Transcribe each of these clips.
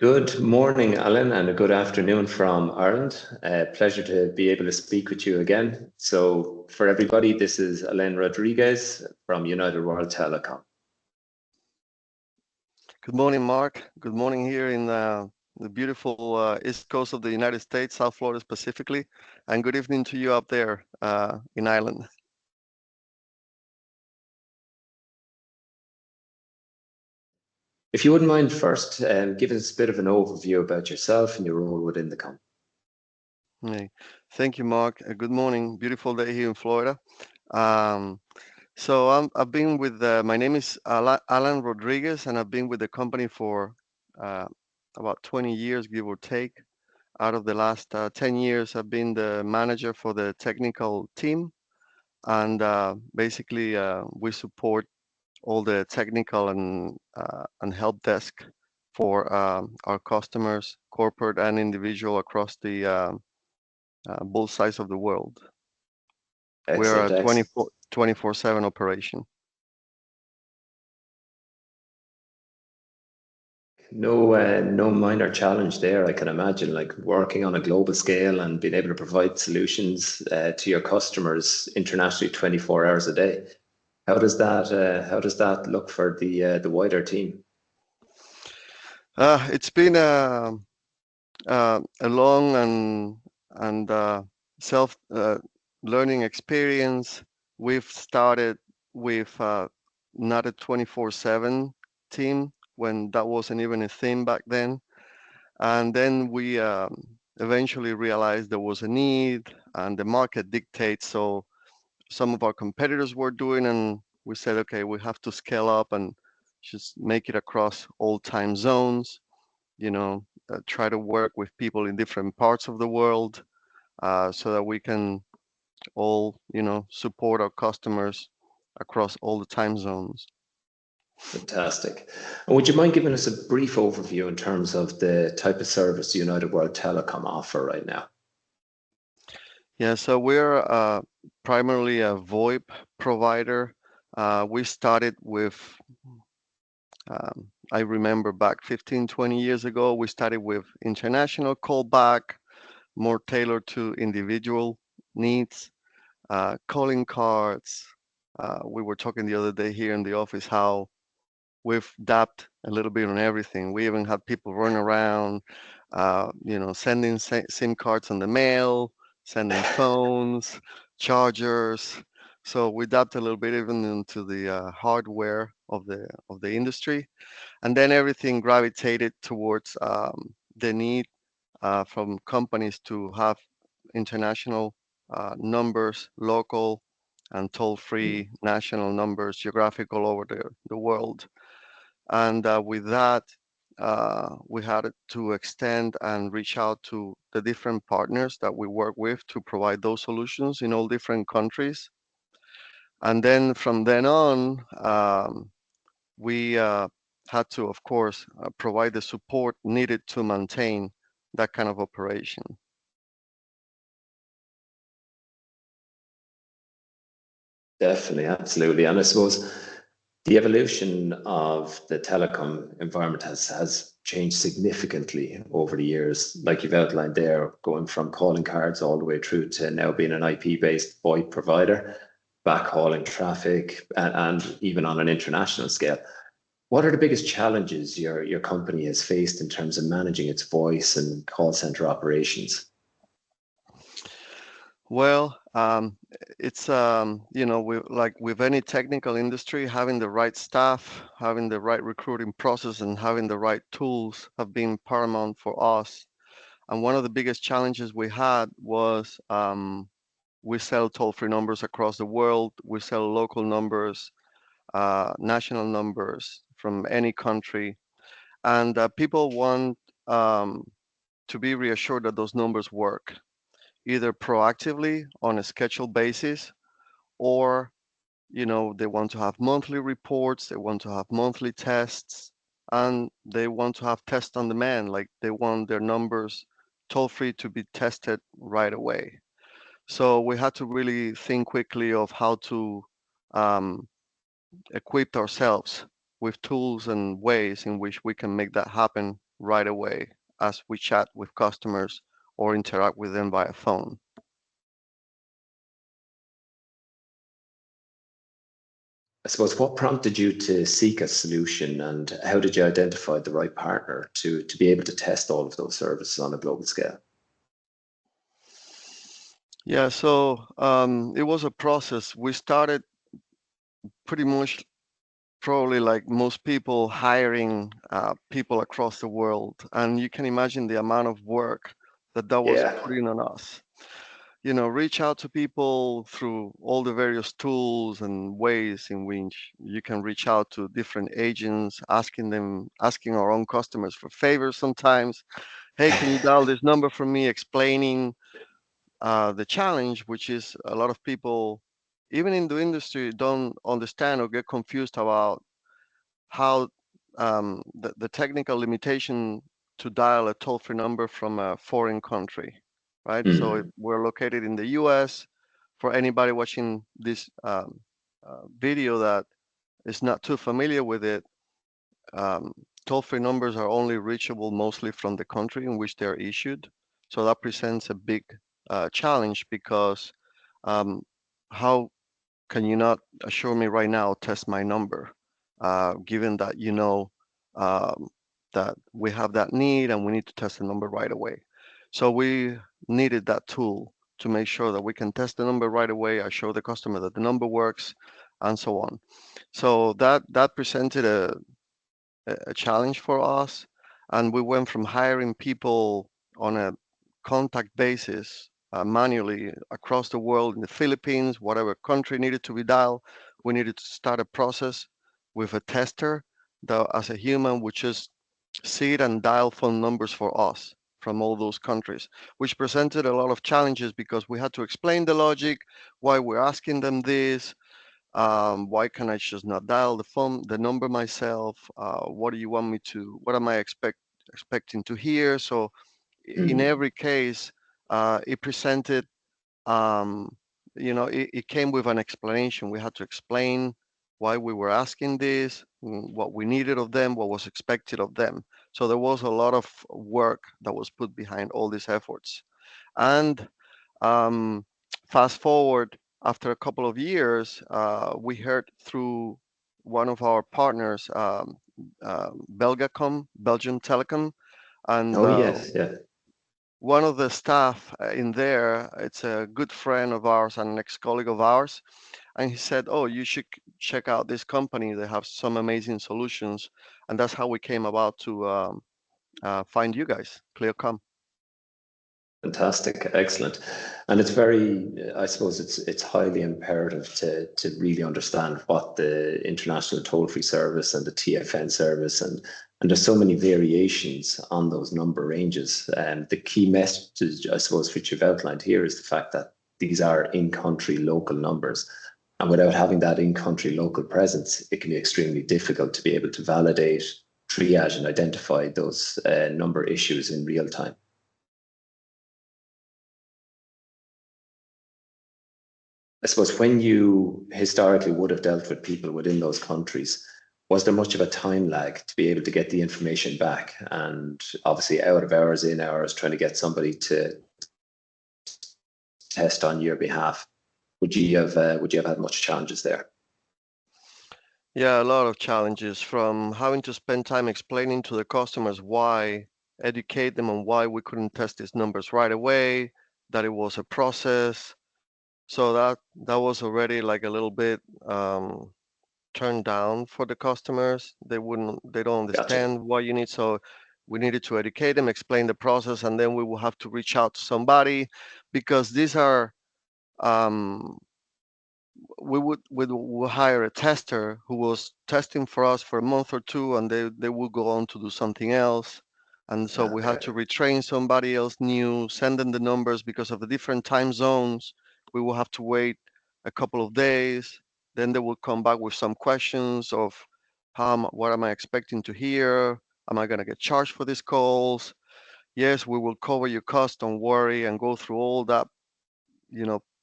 Good morning, Alan, and a good afternoon from Ireland. Pleasure to be able to speak with you again. So, for everybody, this is Alain Rodriguez from United World Telecom. Good morning, Mark. Good morning here in the beautiful east coast of the United States, South Florida specifically, and good evening to you up there in Ireland. If you wouldn't mind first, give us a bit of an overview about yourself and your role within the company. Hey. Thank you, Mark. Good morning. Beautiful day here in Florida. I've been with, my name is Alan Rodriguez, and I've been with the company for uh, about 20 years, give or take. Out of the last 10 years, I've been the manager for the technical team. And basically, we support all the technical and help desk for our customers, corporate and individual across the both sides of the world. We're a Excellent. 24/7 operation. No minor challenge there. I can imagine, like working on a global scale and being able to provide solutions to your customers internationally 24 hours a day. How does that look for the wider team? It's been a long and self learning experience. We've started with not a 24/7 team when that wasn't even a thing back then. And then we eventually realized there was a need and the market dictates. So some of our competitors were doing, and we said, okay, we have to scale up and just make it across all time zones, try to work with people in different parts of the world so that we can all, support our customers across all the time zones. Fantastic. And would you mind giving us a brief overview in terms of the type of service United World Telecom offer right now? Yeah, so we're primarily a VoIP provider. We started with, I remember back 15, 20 years ago, we started with international callback, more tailored to individual needs, calling cards. We were talking the other day here in the office how we've dabbed a little bit on everything. We even had people run around, sending SIM cards on the mail, sending phones, chargers. So we dabbed a little bit even into the hardware of the industry, and then everything gravitated towards the need from companies to have international numbers, local and toll-free national numbers, geographic all over the world. And with that, we had to extend and reach out to the different partners that we work with to provide those solutions in all different countries. And then from then on, we had to, of course, provide the support needed to maintain that kind of operation. Definitely, absolutely. And I suppose the evolution of the telecom environment has changed significantly over the years, like you've outlined there, going from calling cards all the way through to now being an IP-based VoIP provider, backhauling traffic, and even on an international scale. What are the biggest challenges your company has faced in terms of managing its voice and call center operations? Well, it's like with any technical industry, having the right staff, having the right recruiting process, and having the right tools have been paramount for us. And one of the biggest challenges we had was we sell toll-free numbers across the world. We sell local numbers, national numbers from any country, and people want to be reassured that those numbers work, either proactively on a scheduled basis, or they want to have monthly reports, they want to have monthly tests, and they want to have tests on demand, like they want their numbers toll free to be tested right away. So we had to really think quickly of how to um, equip ourselves with tools and ways in which we can make that happen right away as we chat with customers or interact with them via phone. I suppose what prompted you to seek a solution, and how did you identify the right partner to be able to test all of those services on a global scale? Yeah, so it was a process. We started pretty much probably like most people hiring people across the world, and you can imagine the amount of work that was Yeah. putting on us. Reach out to people through all the various tools and ways in which you can reach out to different agents, asking our own customers for favors sometimes. Hey, can you dial this number for me? Explaining the challenge, which is a lot of people, even in the industry, don't understand or get confused about how the technical limitation to dial a toll-free number from a foreign country, right? So if Mm. we're located in the US, for anybody watching this video that is not too familiar with it, um, toll-free numbers are only reachable mostly from the country in which they're issued. So that presents a big challenge because um, how can you not assure me right now, test my number, given that um, that we have that need and we need to test the number right away. So we needed that tool to make sure that we can test the number right away, assure the customer that the number works, and so on. So that presented a challenge for us, and we went from hiring people on a contact basis manually across the world in the Philippines, whatever country needed to be dialed. We needed to start a process with a tester that, as a human, would just seed and dial phone numbers for us from all those countries, which presented a lot of challenges because we had to explain the logic, why we're asking them this, why can I just not dial the number myself? What do you want me to, what am I expecting to hear? So in Mm. every case, it presented, um, it came with an explanation. We had to explain why we were asking this, what we needed of them, what was expected of them. So there was a lot of work that was put behind all these efforts. And um, fast forward, after a couple of years, we heard through one of our partners, Belgacom, Belgium Telecom, and Oh, yes. Yeah. one of the staff in there, it's a good friend of ours and an ex-colleague of ours, and he said, "Oh, you should check out this company. They have some amazing solutions," and that's how we came about to find you guys, Klearcom. Fantastic, excellent, and it's very. I suppose it's highly imperative to really understand what the international toll-free service and the TFN service and there's so many variations on those number ranges. And the key message, I suppose, which you've outlined here is the fact that these are in-country local numbers, and without having that in-country local presence, it can be extremely difficult to be able to validate, triage, and identify those number issues in real time. I suppose when you historically would have dealt with people within those countries, was there much of a time lag to be able to get the information back? And obviously, out of hours, in hours, trying to get somebody to test on your behalf. Would you have had much challenges there? Yeah, a lot of challenges from having to spend time explaining to the customers why, educate them on why we couldn't test these numbers right away, that it was a process. So that was already like a little bit turned down for the customers. They don't Gotcha. understand what you need. So we needed to educate them, explain the process, and then we will have to reach out to somebody because these are um, we would hire a tester who was testing for us for a month or two, and they would go on to do something else. And so we had Okay. to retrain somebody else new, send them the numbers because of the different time zones. We will have to wait a couple of days. Then they will come back with some questions of what am I expecting to hear? Am I gonna get charged for these calls? Yes, we will cover your cost, don't worry, and go through all that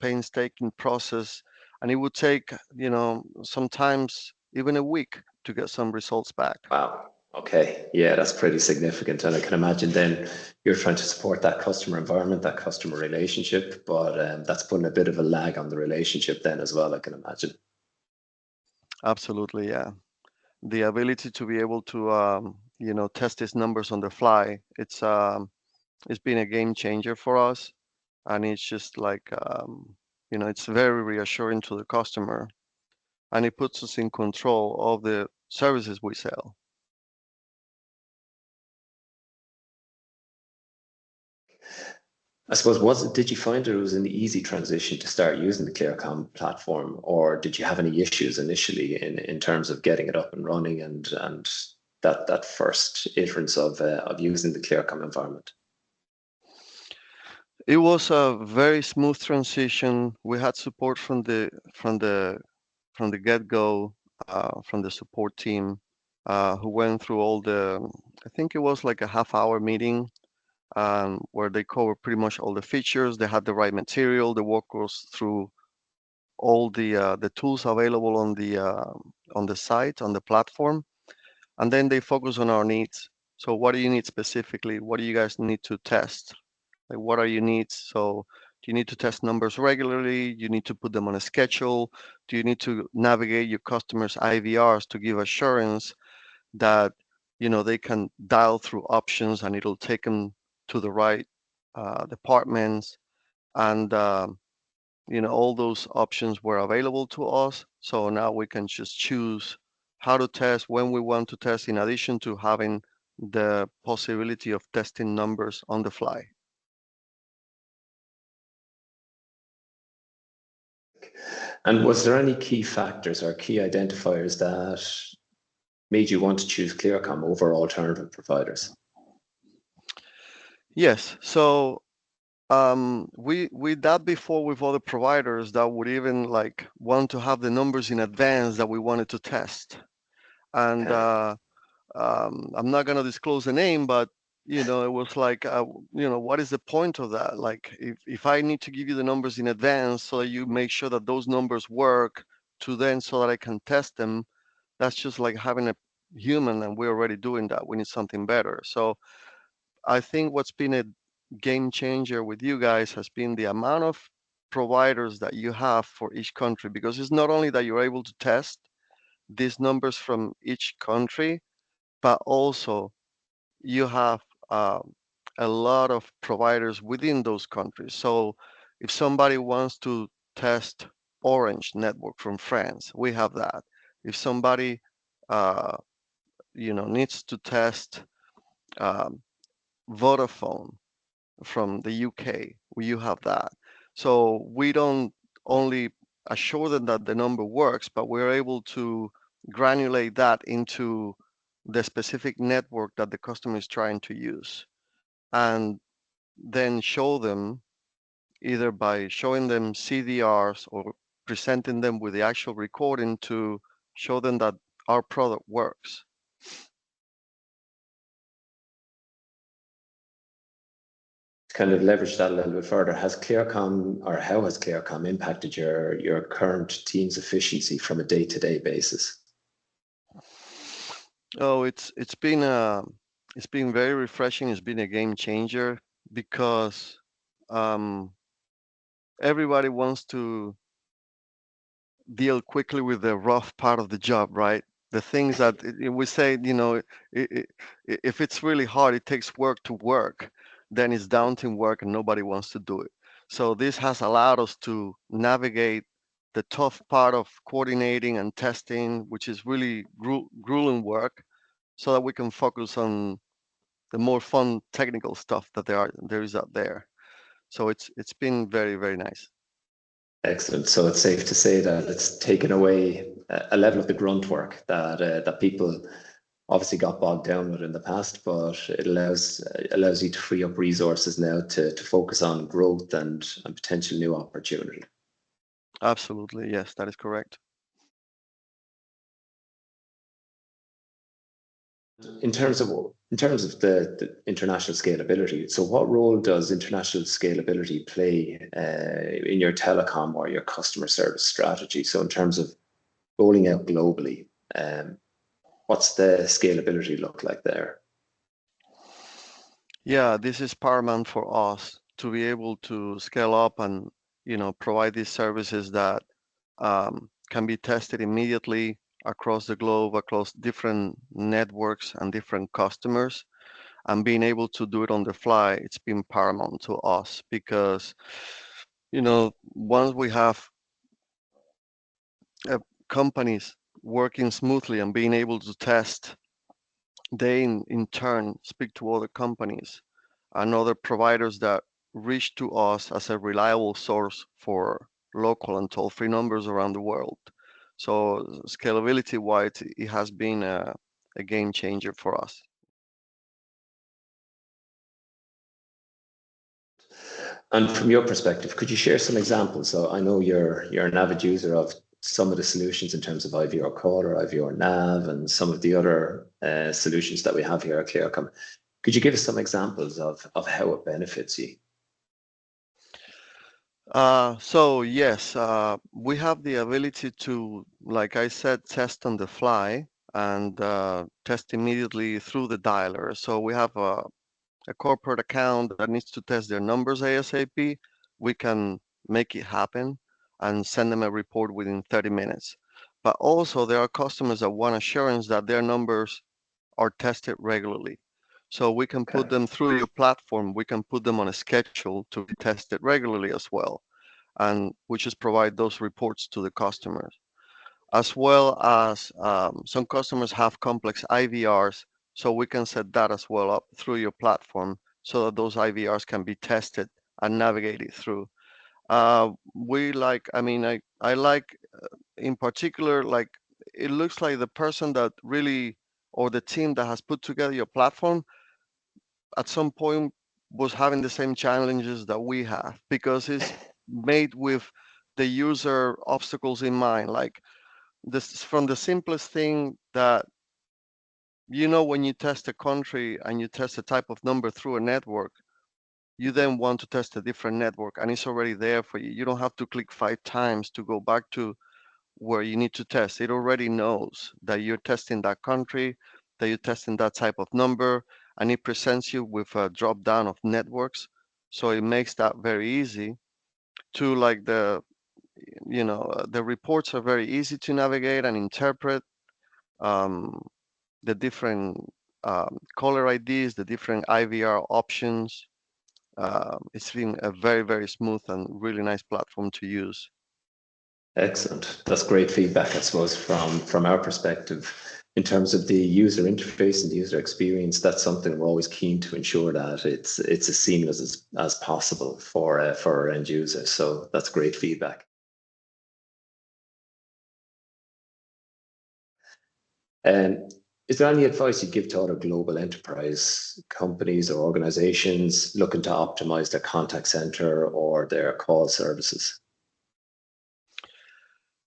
painstaking process, and it would take sometimes even a week to get some results back. Wow. Okay, yeah, that's pretty significant. And I can imagine then you're trying to support that customer environment, that customer relationship, but that's putting a bit of a lag on the relationship then as well, I can imagine. Absolutely, yeah. The ability to be able to test these numbers on the fly, it's been a game changer for us, and it's just like it's very reassuring to the customer, and it puts us in control of the services we sell. I suppose, did you find it was an easy transition to start using the Klearcom platform, or did you have any issues initially in terms of getting it up and running and that first iterance of using the Klearcom environment? It was a very smooth transition. We had support from the get-go, from the support team, who went through all the. I think it was like a half-hour meeting, where they covered pretty much all the features. They had the right material. They walked us through all the tools available on the site, on the platform, and then they focus on our needs. So what do you need specifically? What do you guys need to test? Like, what are your needs? So do you need to test numbers regularly? You need to put them on a schedule? Do you need to navigate your customers' IVRs to give assurance that they can dial through options and it'll take them to the right departments? And all those options were available to us. So now we can just choose how to test, when we want to test, in addition to having the possibility of testing numbers on the fly. And was there any key factors or key identifiers that made you want to choose Clearcom over alternative providers? Yes. So we that before with other providers that would even like want to have the numbers in advance that we wanted to test. And Okay. I'm not gonna disclose the name, but it was like, what is the point of that? Like, if I need to give you the numbers in advance so that you make sure that those numbers work to then so that I can test them, that's just like having a human, and we're already doing that. We need something better. So I think what's been a game changer with you guys has been the amount of providers that you have for each country, because it's not only that you're able to test these numbers from each country, but also you have a lot of providers within those countries. So if somebody wants to test Orange network from France, we have that. If somebody uh, needs to test um, Vodafone from the UK, you have that. So we don't only assure them that the number works, but we're able to granulate that into the specific network that the customer is trying to use, and then show them, either by showing them CDRs or presenting them with the actual recording, to show them that our product works. Kind of leverage that a little bit further. Has Clearcom, or how has Clearcom impacted your current team's efficiency from a day-to-day basis? Oh, it's been very refreshing. It's been a game changer, because um, everybody wants to deal quickly with the rough part of the job, right? The things that we say, if it's really hard, it takes work to work, then it's daunting work and nobody wants to do it. So this has allowed us to navigate the tough part of coordinating and testing, which is really grueling work, so that we can focus on the more fun technical stuff that there is out there. So it's been very, very nice. Excellent. So it's safe to say that it's taken away a level of the grunt work that people obviously got bogged down with in the past, but it allows you to free up resources now to focus on growth and potential new opportunity. Absolutely, yes, that is correct. In terms of the international scalability, so what role does international scalability play in your telecom or your customer service strategy? So in terms of rolling out globally, what's the scalability look like there? Yeah, this is paramount for us to be able to scale up and provide these services that can be tested immediately across the globe, across different networks and different customers, and being able to do it on the fly. It's been paramount to us because once we have uh, companies working smoothly and being able to test, they in turn speak to other companies and other providers that reach to us as a reliable source for local and toll-free numbers around the world. So scalability wise, it has been a game changer for us. And from your perspective, could you share some examples? So I know you're an avid user of some of the solutions in terms of IVR Caller, IVR Nav, and some of the other solutions that we have here at Klearcom. Could you give us some examples of how it benefits you? So yes, we have the ability to, like I said, test on the fly and test immediately through the dialer. So we have a corporate account that needs to test their numbers ASAP. We can make it happen and send them a report within 30 minutes. But also there are customers that want assurance that their numbers are tested regularly. So we can put Okay. them through your platform. We can put them on a schedule to be tested regularly as well, and we just provide those reports to the customers. As well as some customers have complex IVRs, so we can set that as well up through your platform so that those IVRs can be tested and navigated through. I like in particular, like it looks like the person that really, or the team that has put together your platform at some point was having the same challenges that we have because it's made with the user obstacles in mind. Like this from the simplest thing that when you test a country and you test a type of number through a network, you then want to test a different network and it's already there for you. You don't have to click 5 times to go back to where you need to test. It already knows that you're testing that country, that you're testing that type of number, and it presents you with a drop down of networks. So it makes that very easy to like the reports are very easy to navigate and interpret. Um, the different caller IDs, the different IVR options. It's been a very, very smooth and really nice platform to use. Excellent. That's great feedback, I suppose, from our perspective. In terms of the user interface and the user experience, that's something we're always keen to ensure that it's as seamless as possible for our end users. So that's great feedback. And is there any advice you give to other global enterprise companies or organizations looking to optimize their contact center or their call services?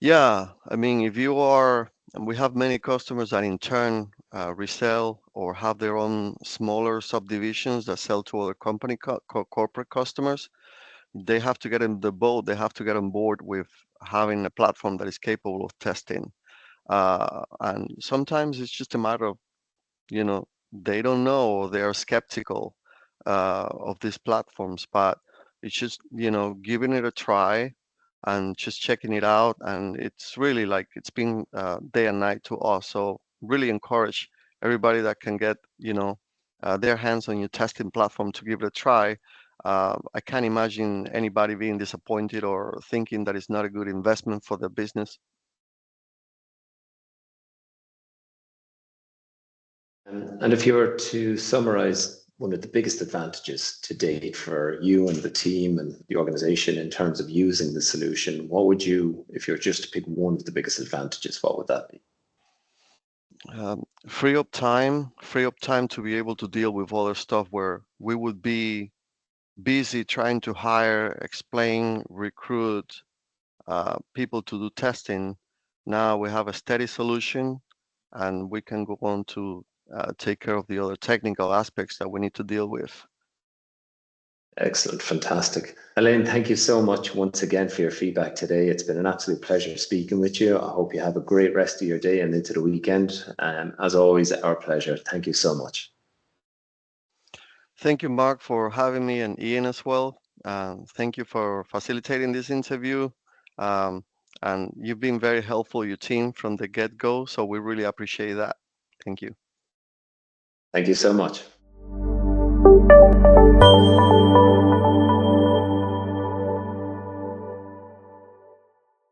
Yeah, I mean, if you are, and we have many customers that in turn resell or have their own smaller subdivisions that sell to other corporate customers, they have to get in the boat. They have to get on board with having a platform that is capable of testing. And sometimes it's just a matter of, they don't know or they are skeptical of these platforms, but it's just, giving it a try and just checking it out. And it's really like it's been day and night to us. So really encourage everybody that can get, their hands on your testing platform to give it a try. I can't imagine anybody being disappointed or thinking that it's not a good investment for their business. And if you were to summarize one of the biggest advantages to date for you and the team and the organization in terms of using the solution, what would you, if you're just to pick one of the biggest advantages, what would that be? Free up time to be able to deal with other stuff where we would be busy trying to hire, explain, recruit people to do testing. Now we have a steady solution and we can go on to take care of the other technical aspects that we need to deal with. Excellent, fantastic. Elaine, thank you so much once again for your feedback today. It's been an absolute pleasure speaking with you. I hope you have a great rest of your day and into the weekend. As always, our pleasure. Thank you so much. Thank you, Mark, for having me, and Ian as well. Thank you for facilitating this interview. Um, and you've been very helpful, your team, from the get-go. So we really appreciate that. Thank you. Thank you so much.